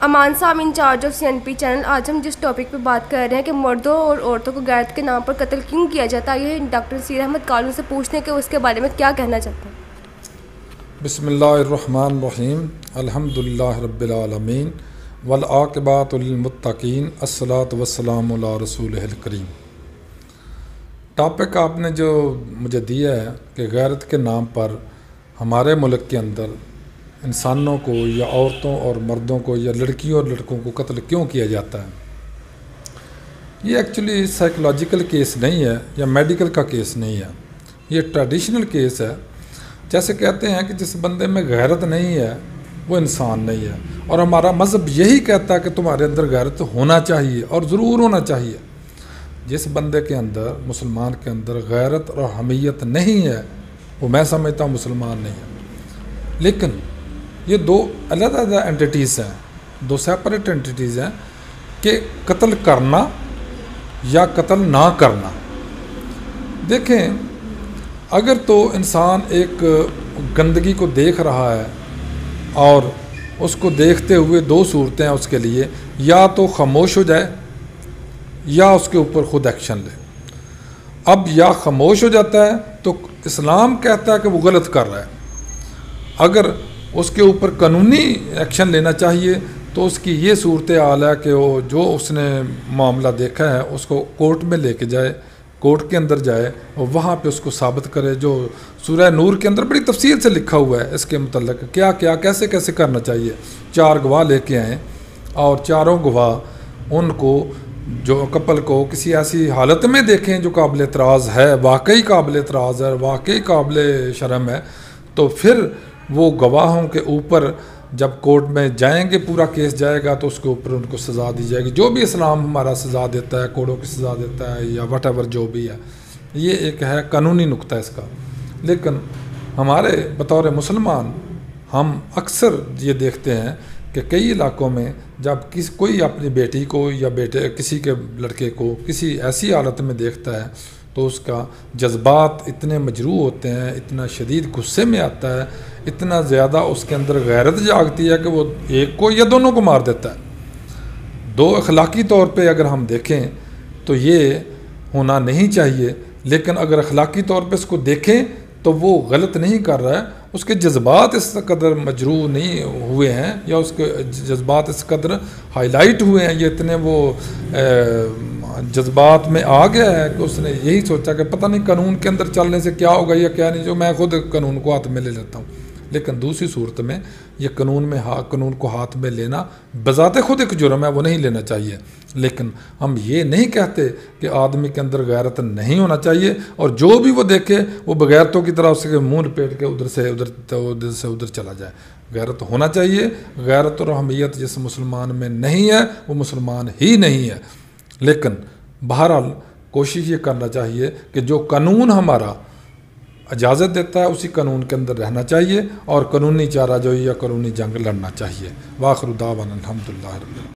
امان صاحب in charge of CNP channel. آج ہم جس ٹاپک پہ بات کر رہے ہیں کہ مردوں اور عورتوں کو غیرت کے نام پر قتل کیوں کیا جاتا ہے، یہ ڈاکٹر نصیر احمد کالو سے پوچھتے ہیں کہ اس کے بارے میں کیا کہنا چاہتے ہیں. بسم اللہ الرحمن الرحیم. الحمدللہ رب العالمین والعاقبۃ للمتقین. الصلاۃ والسلام علی رسولہ الکریم. ٹاپک آپ نے جو مجھے دیا ہے کہ غیرت کے نام پر ہمارے ملک کے اندر انسانوں کو یا عورتوں اور مردوں کو یا لڑکیوں اور لڑکوں کو قتل کیوں کیا جاتا ہے، یہ ایکچولی سائیکولوجیکل کیس نہیں ہے یا میڈیکل کا کیس نہیں ہے، یہ ٹریڈیشنل کیس ہے. جیسے کہتے ہیں کہ جس بندے میں غیرت نہیں ہے وہ انسان نہیں ہے، اور ہمارا مذہب یہی کہتا ہے کہ تمہارے اندر غیرت ہونا چاہیے اور ضرور ہونا چاہیے. جس بندے کے اندر، مسلمان کے اندر غیرت اور حمیت نہیں ہے وہ میں سمجھتا ہوں مسلمان نہیں ہے. لیکن یہ دو علیحدہ اینٹیٹیز ہیں، دو سیپریٹ اینٹیٹیز ہیں کہ قتل کرنا یا قتل نہ کرنا. دیکھیں، اگر تو انسان ایک گندگی کو دیکھ رہا ہے اور اس کو دیکھتے ہوئے دو صورتیں ہیں اس کے لیے، یا تو خاموش ہو جائے یا اس کے اوپر خود ایکشن لے. اب یا خاموش ہو جاتا ہے تو اسلام کہتا ہے کہ وہ غلط کر رہا ہے. اگر اس کے اوپر قانونی ایکشن لینا چاہیے تو اس کی یہ صورت حال ہے کہ وہ جو اس نے معاملہ دیکھا ہے اس کو کورٹ میں لے کے جائے، کورٹ کے اندر جائے اور وہاں پہ اس کو ثابت کرے. جو سورہ نور کے اندر بڑی تفصیل سے لکھا ہوا ہے اس کے متعلق کیا کیا کیسے کیسے کرنا چاہیے. 4 گواہ لے کے آئیں اور چاروں گواہ ان کو، جو کپل کو، کسی ایسی حالت میں دیکھیں جو قابل اعتراض ہے، واقعی قابل اعتراض ہے، واقعی قابل شرم ہے، تو پھر وہ گواہوں کے اوپر جب کورٹ میں جائیں گے، پورا کیس جائے گا تو اس کے اوپر ان کو سزا دی جائے گی، جو بھی اسلام ہمارا سزا دیتا ہے، کوڑوں کی سزا دیتا ہے یا وٹ ایور جو بھی ہے. یہ ایک ہے قانونی نقطہ اس کا. لیکن ہمارے بطور مسلمان ہم اکثر یہ دیکھتے ہیں کہ کئی علاقوں میں جب کوئی اپنی بیٹی کو یا کسی کے لڑکے کو کسی ایسی حالت میں دیکھتا ہے تو اس کا جذبات اتنے مجروح ہوتے ہیں، اتنا شدید غصے میں آتا ہے، اتنا زیادہ اس کے اندر غیرت جاگتی ہے کہ وہ ایک کو یا دونوں کو مار دیتا ہے. دو اخلاقی طور پہ اگر ہم دیکھیں تو یہ ہونا نہیں چاہیے، لیکن اگر اخلاقی طور پہ اس کو دیکھیں تو وہ غلط نہیں کر رہا ہے. اس کے جذبات اس قدر مجروح نہیں ہوئے ہیں یا اس کے جذبات اس قدر ہائی لائٹ ہوئے ہیں، یہ اتنے وہ جذبات میں آ گیا ہے کہ اس نے یہی سوچا کہ پتہ نہیں قانون کے اندر چلنے سے کیا ہوگا یا کیا نہیں، جو میں خود قانون کو ہاتھ میں لے لیتا ہوں. لیکن دوسری صورت میں یہ قانون کو ہاتھ میں لینا بذات خود ایک جرم ہے، وہ نہیں لینا چاہیے. لیکن ہم یہ نہیں کہتے کہ آدمی کے اندر غیرت نہیں ہونا چاہیے اور جو بھی وہ دیکھے وہ بغیرتوں کی طرح اس کے منہ لپیٹ کے ادھر سے ادھر چلا جائے. غیرت ہونا چاہیے. غیرت اور حمیت جس مسلمان میں نہیں ہے وہ مسلمان ہی نہیں ہے. لیکن بہرحال کوشش یہ کرنا چاہیے کہ جو قانون ہمارا اجازت دیتا ہے اسی قانون کے اندر رہنا چاہیے اور قانونی چارہ جوئی یا قانونی جنگ لڑنا چاہیے. وآخر دعوانا الحمدللہ رب العالمین.